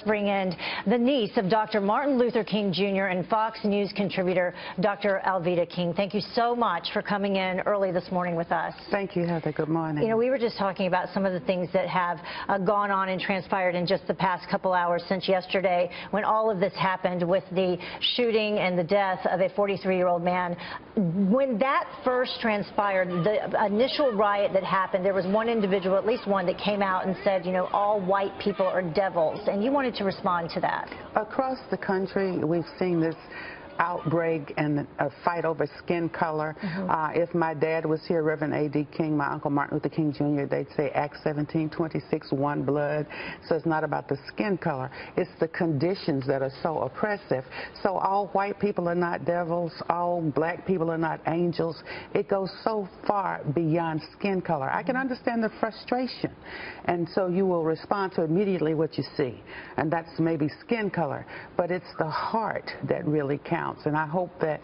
let's bring in the niece of Dr. Martin Luther King Jr. and Fox News contributor, Dr. Alveda King. Thank you so much for coming in early this morning with us. Thank you, Heather. Good morning. You know, we were just talking about some of the things that have gone on and transpired in just the past couple hours since yesterday when all of this happened with the shooting and the death of a 43-year-old man. When that first transpired, the initial riot that happened, there was one individual, at least one, that came out and said, you know, all white people are devils, and you wanted to respond to that. Across the country, we've seen this outbreak and a fight over skin color. If my dad was here, Reverend A.D. King, my uncle Martin Luther King Jr., they'd say Acts 17:26, one blood. So it's not about the skin color. It's the conditions that are so oppressive. So all white people are not devils. All black people are not angels. It goes so far beyond skin color. I can understand the frustration. And so you will respond to immediately what you see. And that's maybe skin color. But it's the heart that really counts. And I hope that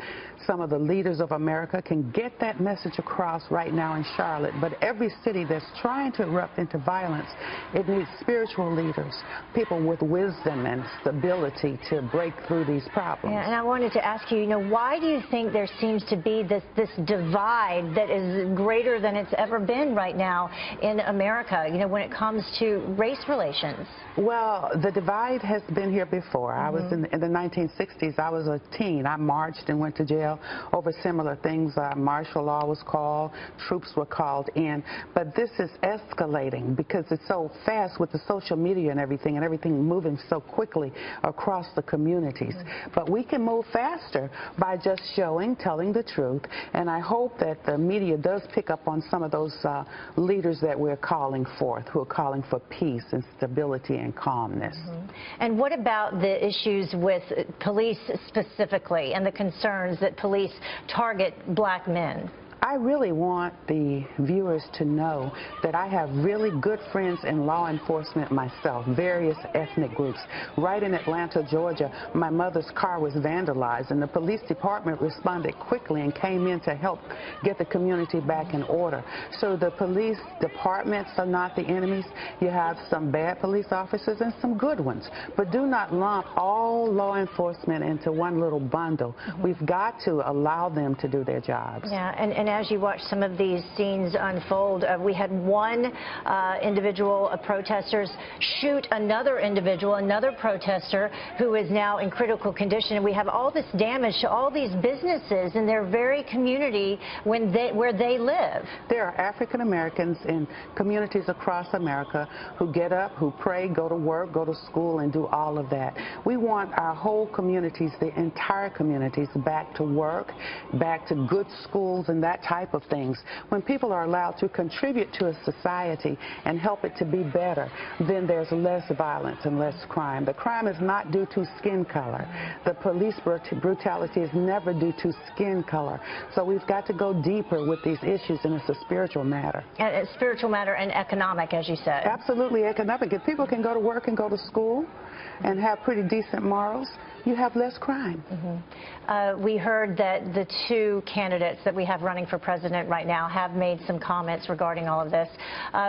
some of the leaders of America can get that message across right now in Charlotte. But every city that's trying to erupt into violence, it needs spiritual leaders, people with wisdom and stability to break through these problems. Yeah, and I wanted to ask you, why do you think there seems to be this divide that is greater than it's ever been right now in America, when it comes to race relations? Well, the divide has been here before. I was in the 1960s. I was a teen. I marched and went to jail over similar things. Martial law was called. Troops were called in. But this is escalating because it's so fast with the social media and everything moving so quickly across the communities. But we can move faster by just telling the truth. And I hope that the media does pick up on some of those leaders that we're calling forth, who are calling for peace and stability and calmness. And what about the issues with police specifically and the concerns that police target black men? I really want the viewers to know that I have really good friends in law enforcement myself, various ethnic groups. Right in Atlanta, Georgia, my mother's car was vandalized, and the police department responded quickly and came in to help get the community back in order. So the police departments are not the enemies. You have some bad police officers and some good ones. But do not lump all law enforcement into one little bundle. We've got to allow them to do their jobs. Yeah, and as you watch some of these scenes unfold, we had one individual, protesters, shoot another individual, another protester, who is now in critical condition. And we have all this damage to all these businesses in their very community where they live. There are African Americans in communities across America who get up, who pray, go to work, go to school, and do all of that. We want our whole communities, the entire communities, back to work, back to good schools and that type of things. When people are allowed to contribute to a society and help it to be better, then there's less violence and less crime. The crime is not due to skin color. The police brutality is never due to skin color. So we've got to go deeper with these issues, and it's a spiritual matter. And it's spiritual matter and economic, as you said. Absolutely economic. If people can go to work and go to school and have pretty decent morals, you have less crime. We heard that the two candidates that we have running for president right now have made some comments regarding all of this.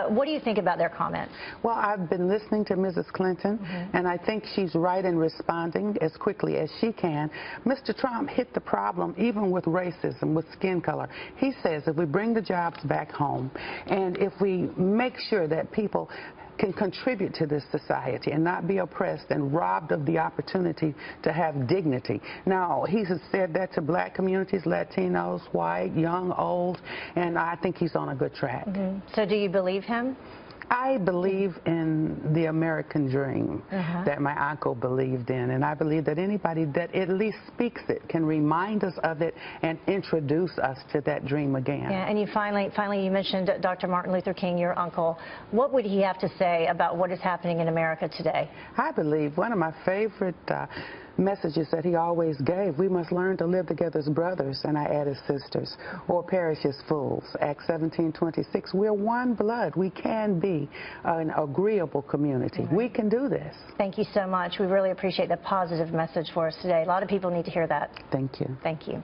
What do you think about their comments? Well, I've been listening to Mrs. Clinton, and I think she's right in responding as quickly as she can. Mr. Trump hit the problem even with racism, with skin color. He says if we bring the jobs back home, and if we make sure that people can contribute to this society and not be oppressed and robbed of the opportunity to have dignity. Now, he's said that to black communities, Latinos, white, young, old, and I think he's on a good track. So do you believe him? I believe in the American dream that my uncle believed in, and I believe that anybody that at least speaks it can remind us of it and introduce us to that dream again. Yeah, and you finally you mentioned Dr. Martin Luther King, your uncle. What would he have to say about what is happening in America today? I believe one of my favorite messages that he always gave, we must learn to live together as brothers, and I added sisters, or perish as fools. Acts 17:26. We're one blood. We can be an agreeable community. We can do this. Thank you so much. We really appreciate the positive message for us today. A lot of people need to hear that. Thank you. Thank you.